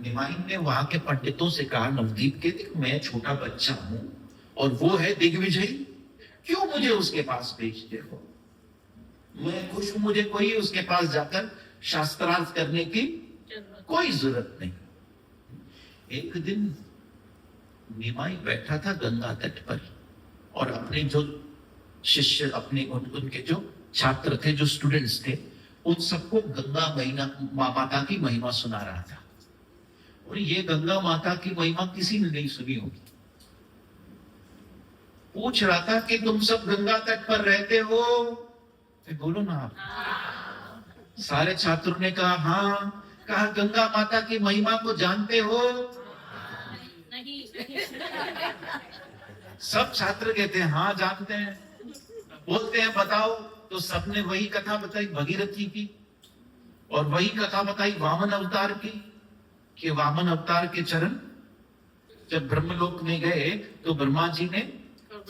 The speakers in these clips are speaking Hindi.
निमाइन ने वहां के पंडितों से कहा, नवदीप के देख मैं छोटा बच्चा हूं और वो है दिग्विजय, क्यों मुझे उसके पास भेजते हो? मैं खुश हूं, मुझे कोई उसके पास जाकर शास्त्रार्थ करने की कोई जरूरत नहीं। एक दिन निमाई बैठा था गंगा तट पर और अपने जो शिष्य, अपने उनके जो छात्र थे, जो स्टूडेंट्स थे, उन सबको गंगा माता की महिमा सुना रहा था। और ये गंगा माता की महिमा किसी ने नहीं सुनी होगी। पूछ रहा था कि तुम सब गंगा तट पर रहते हो? बोलो ना आप। सारे छात्रों ने कहा हाँ। कहा गंगा माता की महिमा को जानते हो? नहीं। सब छात्र कहते हैं हाँ जानते हैं। बोलते हैं बताओ, तो सबने वही कथा बताई भगीरथी की, और वही कथा बताई वामन अवतार की, कि वामन अवतार के चरण जब ब्रह्मलोक में गए तो ब्रह्मा जी ने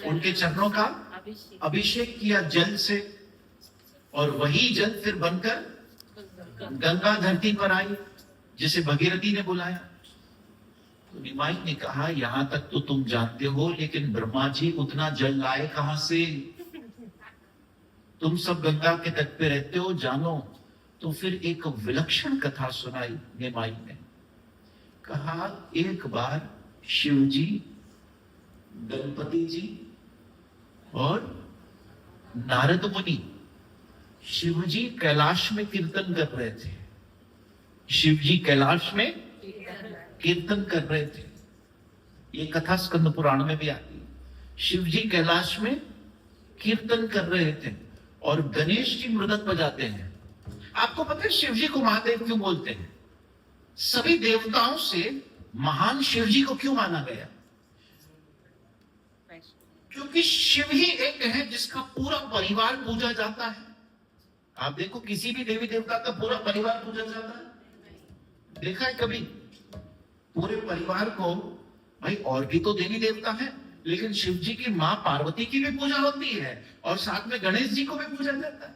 उनके चरणों का अभिषेक किया जल से, और वही जल फिर बनकर गंगा धरती पर आई, जिसे भगीरथी ने बुलाया। तो निमाई ने कहा यहां तक तो तुम जानते हो, लेकिन ब्रह्मा जी उतना जल लाए कहां से? तुम सब गंगा के तट पे रहते हो, जानो। तो फिर एक विलक्षण कथा सुनाई निमाई ने। कहा एक बार शिव जी, गणपति जी और नारद मुनि, शिव जी कैलाश में कीर्तन कर रहे थे। शिव जी कैलाश में कीर्तन कर रहे थे। ये कथा स्कंद पुराण में भी आती है। शिव जी कैलाश में कीर्तन कर रहे थे और गणेश जी मृदंग बजाते हैं। आपको पता है शिव जी को महादेव क्यों बोलते हैं? सभी देवताओं से महान शिव जी को क्यों माना गया? क्योंकि शिव ही एक है जिसका पूरा परिवार पूजा जाता है। आप देखो किसी भी देवी देवता का पूरा परिवार पूजा जाता है? देखा है कभी? पूरे परिवार को, भाई और भी तो देवी देवता है, लेकिन शिव जी की मां पार्वती की भी पूजा होती है और साथ में गणेश जी को भी पूजा जाता है।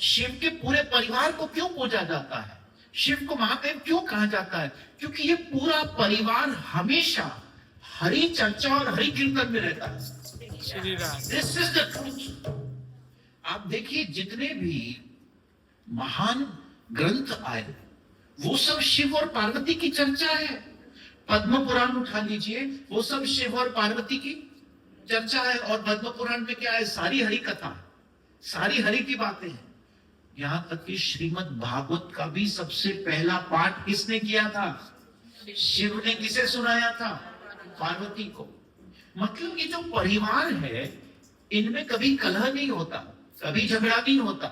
शिव के पूरे परिवार को क्यों पूजा जाता है? शिव को महादेव क्यों कहा जाता है? क्योंकि ये पूरा परिवार हमेशा हरि चर्चा और हरि कीर्तन में रहता है। This is the truth. आप देखिए जितने भी महान ग्रंथ आए वो सब शिव और पार्वती की चर्चा है। पद्म पुराण उठा लीजिए, वो सब शिव और पार्वती की चर्चा है। और पद्म पुराण में क्या है? सारी हरि कथा, सारी हरि की बातें हैं। यहां तक कि श्रीमद् भागवत का भी सबसे पहला पाठ किसने किया था? शिव ने। किसे सुनाया था? पार्वती को। मतलब ये जो परिवार है इनमें कभी कलह नहीं होता, कभी झगड़ा नहीं होता,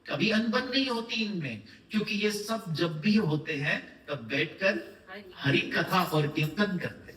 कभी अनबन नहीं होती इनमें, क्योंकि ये सब जब भी होते हैं तब बैठकर हरि कथा और कीर्तन करते हैं।